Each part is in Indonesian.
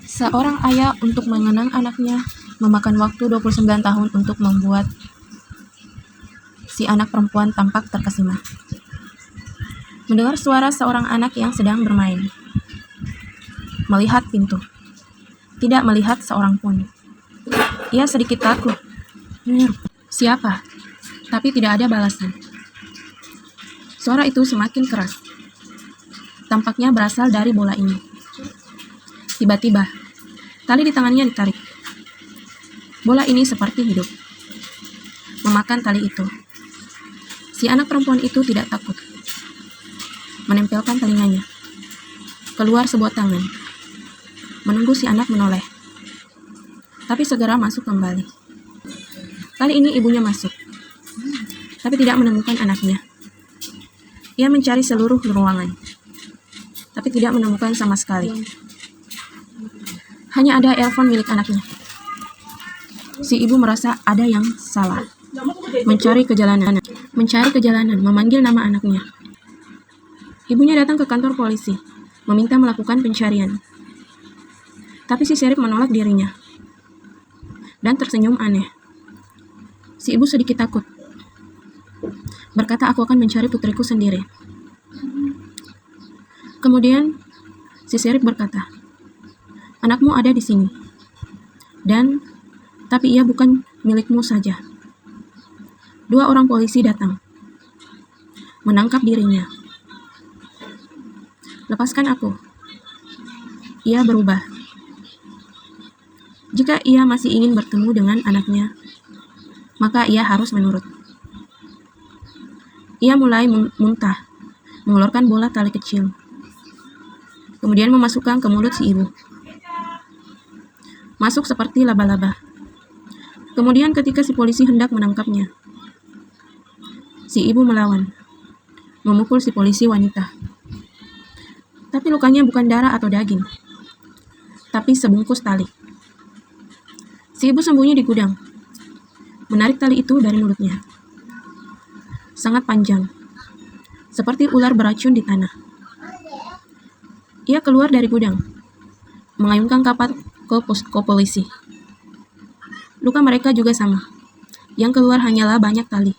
Seorang ayah untuk mengenang anaknya memakan waktu 29 tahun untuk membuat si anak perempuan tampak terkesima. Mendengar suara seorang anak yang sedang bermain. Melihat pintu. Tidak melihat seorang pun. Ia sedikit takut. Siapa? Tapi tidak ada balasan. Suara itu semakin keras. Tampaknya berasal dari bola ini. Tiba-tiba, tali di tangannya ditarik. Bola ini seperti hidup. Memakan tali itu. Si anak perempuan itu tidak takut. Menempelkan telinganya. Keluar sebuah tangan. Menunggu si anak menoleh. Tapi segera masuk kembali. Kali ini ibunya masuk. Tapi tidak menemukan anaknya. Ia mencari seluruh ruangan. Tapi tidak menemukan sama sekali. Hanya ada earphone milik anaknya. Si ibu merasa ada yang salah. Mencari kejalanan, memanggil nama anaknya. Ibunya datang ke kantor polisi, meminta melakukan pencarian. Tapi si sheriff menolak dirinya. Dan tersenyum aneh. Si ibu sedikit takut. Berkata, aku akan mencari putriku sendiri. Kemudian, si sheriff berkata, anakmu ada di sini. Tapi ia bukan milikmu saja. 2 orang polisi datang. Menangkap dirinya. Lepaskan aku. Ia berubah. Jika ia masih ingin bertemu dengan anaknya, maka ia harus menurut. Ia mulai muntah, mengeluarkan bola tali kecil. Kemudian memasukkan ke mulut si ibu. Masuk seperti laba-laba. Kemudian ketika si polisi hendak menangkapnya, si ibu melawan, memukul si polisi wanita. Tapi lukanya bukan darah atau daging, tapi sebungkus tali. Si ibu sembunyi di gudang, menarik tali itu dari mulutnya. Sangat panjang, seperti ular beracun di tanah. Ia keluar dari gudang, mengayunkan kapak ke posko polisi. Luka mereka juga sama. Yang keluar hanyalah banyak tali.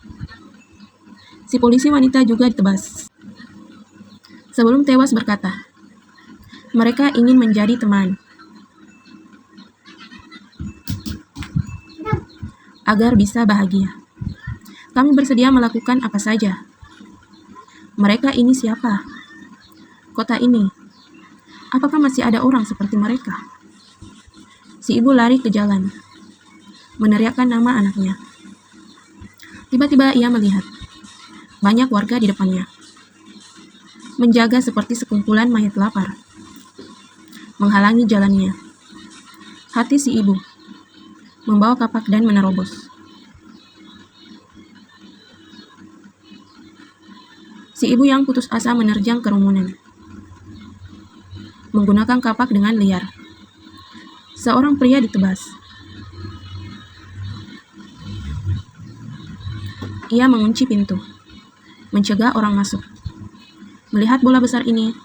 Si polisi wanita juga ditebas. Sebelum tewas berkata, mereka ingin menjadi teman. Agar bisa bahagia. Kami bersedia melakukan apa saja. Mereka ini siapa? Kota ini. Apakah masih ada orang seperti mereka? Si ibu lari ke jalan, meneriakkan nama anaknya. Tiba-tiba ia melihat banyak warga di depannya, menjaga seperti sekumpulan mayat lapar, menghalangi jalannya. Hati si ibu membawa kapak dan menerobos. Si ibu yang putus asa menerjang kerumunan, menggunakan kapak dengan liar. Seorang pria ditebas. Ia mengunci pintu, mencegah orang masuk. Melihat bola besar ini,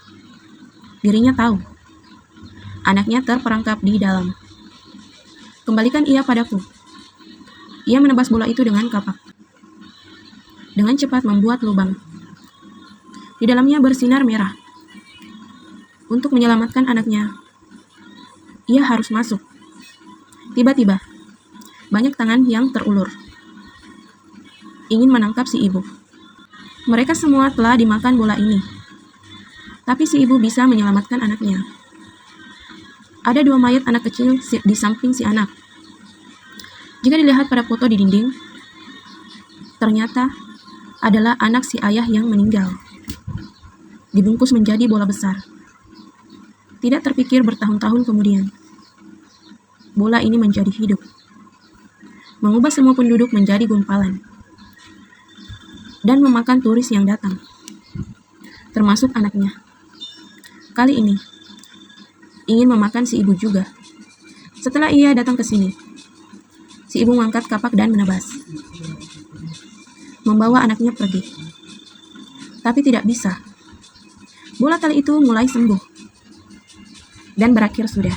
dirinya tahu, anaknya terperangkap di dalam. Kembalikan ia padaku. Ia menebas bola itu dengan kapak. Dengan cepat membuat lubang. Di dalamnya bersinar merah. Untuk menyelamatkan anaknya, ia harus masuk. Tiba-tiba, banyak tangan yang terulur. Ingin menangkap si ibu. Mereka semua telah dimakan bola ini. Tapi si ibu bisa menyelamatkan anaknya. Ada 2 mayat anak kecil di samping si anak. Jika dilihat pada foto di dinding, ternyata adalah anak si ayah yang meninggal. Dibungkus menjadi bola besar. Tidak terpikir bertahun-tahun kemudian, bola ini menjadi hidup. Mengubah semua penduduk menjadi gumpalan. Dan memakan turis yang datang. Termasuk anaknya. Kali ini, ingin memakan si ibu juga. Setelah ia datang ke sini, si ibu mengangkat kapak dan menebas. Membawa anaknya pergi. Tapi tidak bisa. Bola tali itu mulai sembuh. Dan berakhir sudah.